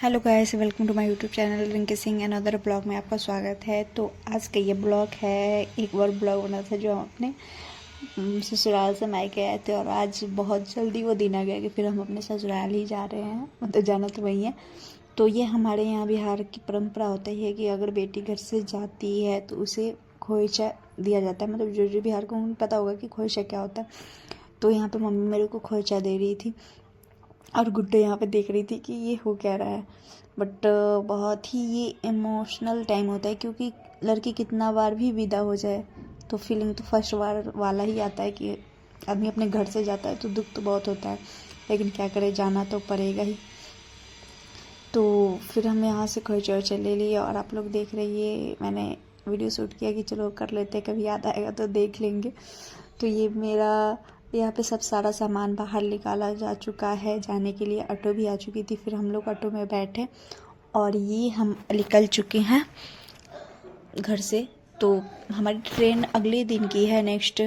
Hello guys, welcome to my YouTube channel Rinki Singh another blog में आपका स्वागत है। तो आज का ये ब्लॉग है, एक बार ब्लॉग बना था जो हम अपने ससुराल से मायके आए थे और आज बहुत जल्दी वो दिन आ गया कि फिर हम अपने ससुराल ही जा रहे हैं। मतलब जाना तो वही है। तो ये हमारे यहाँ बिहार की परंपरा होता ही है कि अगर बेटी घर से जाती है तो उसे खोइचा दिया जाता है। मतलब जो बिहार को उन्हें पता होगा कि खोइचा क्या होता है। तो यहाँ पे मम्मी मेरे को खोइचा दे रही थी और गुड्डे यहाँ पे देख रही थी कि ये हो क्या रहा है। बट बहुत ही ये इमोशनल टाइम होता है क्योंकि लड़की कितना बार भी विदा हो जाए तो फीलिंग तो फर्स्ट बार वाला ही आता है कि आदमी अपने घर से जाता है तो दुख तो बहुत होता है, लेकिन क्या करे, जाना तो पड़ेगा ही। तो फिर हम यहाँ से खोइचा वोइचा ले लिए और आप लोग देख रहे हैं, मैंने वीडियो शूट किया कि चलो कर लेते, कभी याद आएगा तो देख लेंगे। तो ये मेरा यहाँ पे सब सारा सामान बाहर निकाला जा चुका है, जाने के लिए ऑटो भी आ चुकी थी। फिर हम लोग ऑटो में बैठे और ये हम निकल चुके हैं घर से। तो हमारी ट्रेन अगले दिन की है नेक्स्ट,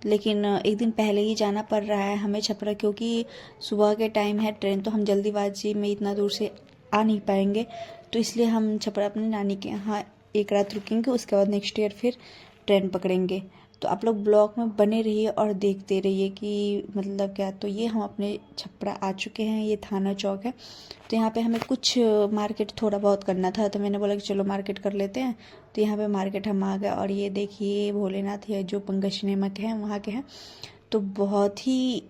लेकिन एक दिन पहले ही जाना पड़ रहा है हमें छपरा, क्योंकि सुबह के टाइम है ट्रेन, तो हम जल्दीबाजी में इतना दूर से आ नहीं पाएंगे। तो इसलिए हम छपरा अपनी नानी के यहाँ एक रात रुकेंगे, उसके बाद नेक्स्ट ईयर फिर ट्रेन पकड़ेंगे। तो आप लोग ब्लॉग में बने रहिए और देखते रहिए कि मतलब क्या। तो ये हम अपने छपरा आ चुके हैं, ये थाना चौक है। तो यहाँ पे हमें कुछ मार्केट थोड़ा बहुत करना था, तो मैंने बोला कि चलो मार्केट कर लेते हैं। तो यहाँ पे मार्केट हम आ गए और ये देखिए भोलेनाथ है जो पंकज सिनेमा के हैं वहाँ के हैं। तो बहुत ही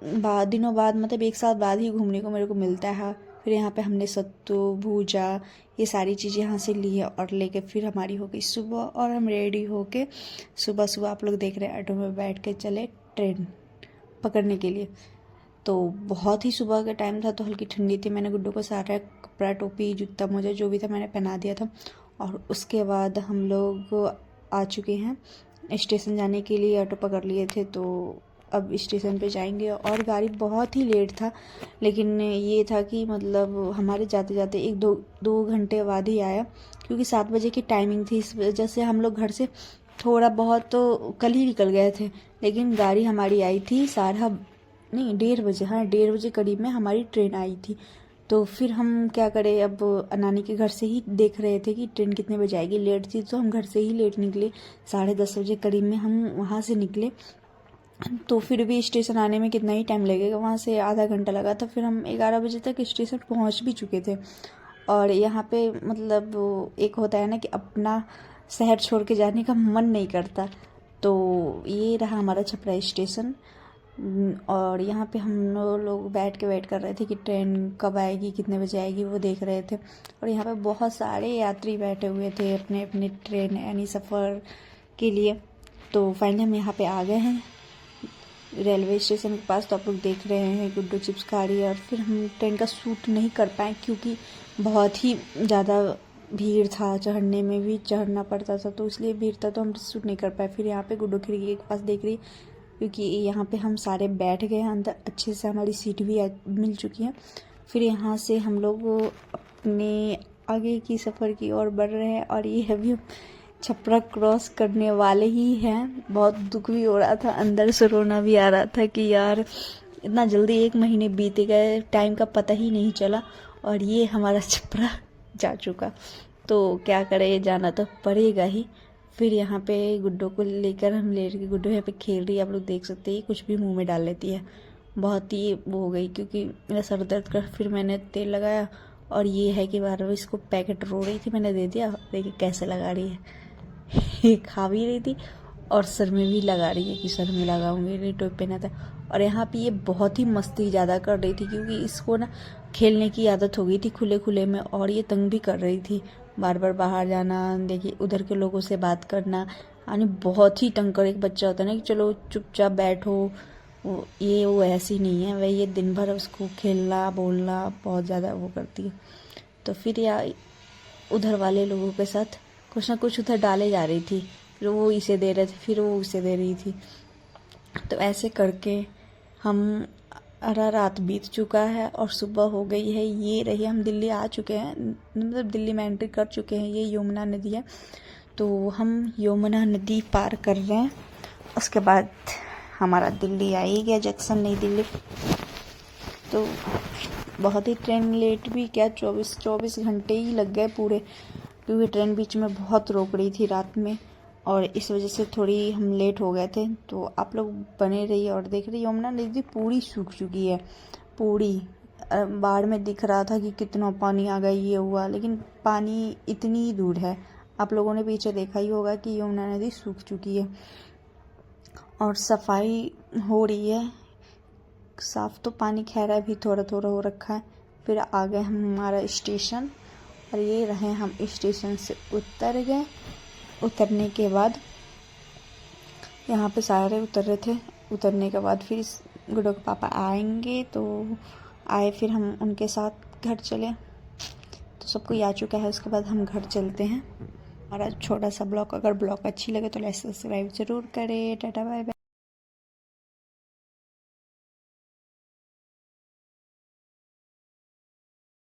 दिनों बाद, मतलब एक साल बाद ही घूमने को मेरे को मिलता है। फिर यहाँ पे हमने सत्तू भूजा ये सारी चीज़ें यहाँ से ली है और लेके फिर हमारी हो गई सुबह और हम रेडी होके सुबह सुबह आप लोग देख रहे हैं ऑटो में बैठ के चले ट्रेन पकड़ने के लिए। तो बहुत ही सुबह का टाइम था तो हल्की ठंडी थी। मैंने गुड्डू को सारा कपड़ा टोपी जूता मोजा जो भी था मैंने पहना दिया था। और उसके बाद हम लोग आ चुके हैं स्टेशन जाने के लिए, ऑटो पकड़ लिए थे। तो अब स्टेशन पे जाएंगे और गाड़ी बहुत ही लेट था, लेकिन ये था कि मतलब हमारे जाते जाते एक दो घंटे बाद ही आया, क्योंकि 7 बजे की टाइमिंग थी। इस वजह से हम लोग घर से थोड़ा बहुत तो कल ही निकल गए थे, लेकिन गाड़ी हमारी आई थी 1:30 बजे। हाँ, 1:30 बजे करीब में हमारी ट्रेन आई थी। तो फिर हम क्या करें, अब नानी के घर से ही देख रहे थे कि ट्रेन कितने बजे आएगी। लेट थी तो हम घर से ही लेट निकले, 10:30 बजे करीब में हम वहाँ से निकले। तो फिर भी स्टेशन आने में कितना ही टाइम लगेगा, वहाँ से आधा घंटा लगा था। फिर हम 11 बजे तक स्टेशन पहुँच भी चुके थे। और यहाँ पे मतलब एक होता है ना कि अपना शहर छोड़ के जाने का मन नहीं करता। तो ये रहा हमारा छपरा स्टेशन। और यहाँ पे हम लोग बैठ के वेट कर रहे थे कि ट्रेन कब आएगी, कितने बजे आएगी, वो देख रहे थे। और यहाँ पे बहुत सारे यात्री बैठे हुए थे अपने अपने ट्रेन यानी सफ़र के लिए। तो फाइनली हम यहाँ पे आ गए हैं रेलवे स्टेशन के पास। तो आप लोग देख रहे हैं गुड्डू चिप्स खा रही है। और फिर हम ट्रेन का शूट नहीं कर पाए क्योंकि बहुत ही ज़्यादा भीड़ था, चढ़ने में भी चढ़ना पड़ता था, तो इसलिए भीड़ था तो हम शूट नहीं कर पाए। फिर यहाँ पे गुड्डू खिड़की के पास देख रही, क्योंकि यहाँ पे हम सारे बैठ गए हैं अंदर, अच्छे से हमारी सीट भी मिल चुकी है। फिर यहाँ से हम लोग अपने आगे की सफ़र की ओर बढ़ रहे हैं। और ये अभी छपरा क्रॉस करने वाले ही हैं। बहुत दुख भी हो रहा था, अंदर से रोना भी आ रहा था कि यार इतना जल्दी 1 महीने बीत गए, टाइम का पता ही नहीं चला और ये हमारा छपरा जा चुका। तो क्या करें, जाना तो पड़ेगा ही। फिर यहाँ पे गुड्डो को लेकर हम ले रहे, गुड्डो यहाँ पे खेल रही है, आप लोग देख सकते हैं, कुछ भी मुंह में डाल लेती है। बहुत ही वो हो गई क्योंकि मेरा सर दर्द कर, फिर मैंने तेल लगाया। और ये है कि बार बार इसको पैकेट रो रही थी, मैंने दे दिया। देखिए कैसे लगा रही है ये खा भी रही थी और सर में भी लगा रही है कि सर में लगाऊंगी, नहीं टोपी पहना था। और यहाँ पे ये बहुत ही मस्ती ज़्यादा कर रही थी क्योंकि इसको ना खेलने की आदत हो गई थी खुले खुले में, और ये तंग भी कर रही थी, बार बार बाहर जाना, देखिए उधर के लोगों से बात करना, यानी बहुत ही तंग कर। एक बच्चा होता है ना कि चलो चुपचाप बैठो, वो ऐसी नहीं है वही, ये दिन भर उसको खेलना बोलना बहुत ज़्यादा वो करती है। तो फिर यार उधर वाले लोगों के साथ कुछ ना कुछ उधर डाले जा रही थी, फिर वो इसे दे रहे थे, फिर वो उसे दे रही थी। तो ऐसे करके हम आधा रात बीत चुका है और सुबह हो गई है। ये रही, हम दिल्ली आ चुके हैं, मतलब दिल्ली में एंट्री कर चुके हैं। ये यमुना नदी है, तो हम यमुना नदी पार कर रहे हैं। उसके बाद हमारा दिल्ली आ ही गया जंक्शन, नई दिल्ली। तो बहुत ही ट्रेन लेट भी क्या 24 घंटे ही लग गए पूरे, क्योंकि ट्रेन बीच में बहुत रोक रही थी रात में और इस वजह से थोड़ी हम लेट हो गए थे। तो आप लोग बने रहिए और देख रही यमुना नदी पूरी सूख चुकी है, पूरी बाढ़ में दिख रहा था कि कितना पानी आ गया ये हुआ, लेकिन पानी इतनी ही दूर है। आप लोगों ने पीछे देखा ही होगा कि यमुना नदी सूख चुकी है और सफाई हो रही है। साफ तो पानी खैर अभी थोड़ा थोड़ा हो रखा है। फिर आ गए हमारा स्टेशन और ये रहे हम स्टेशन से उतर गए। उतरने के बाद यहाँ पे सारे उतर रहे थे। उतरने के बाद फिर गुड्डू के पापा आएंगे तो आए, फिर हम उनके साथ घर चले। तो सब कोई आ चुका है, उसके बाद हम घर चलते हैं। हमारा छोटा सा ब्लॉग, अगर ब्लॉग अच्छी लगे तो लाइक सब्सक्राइब ज़रूर करें। Tata bye bye.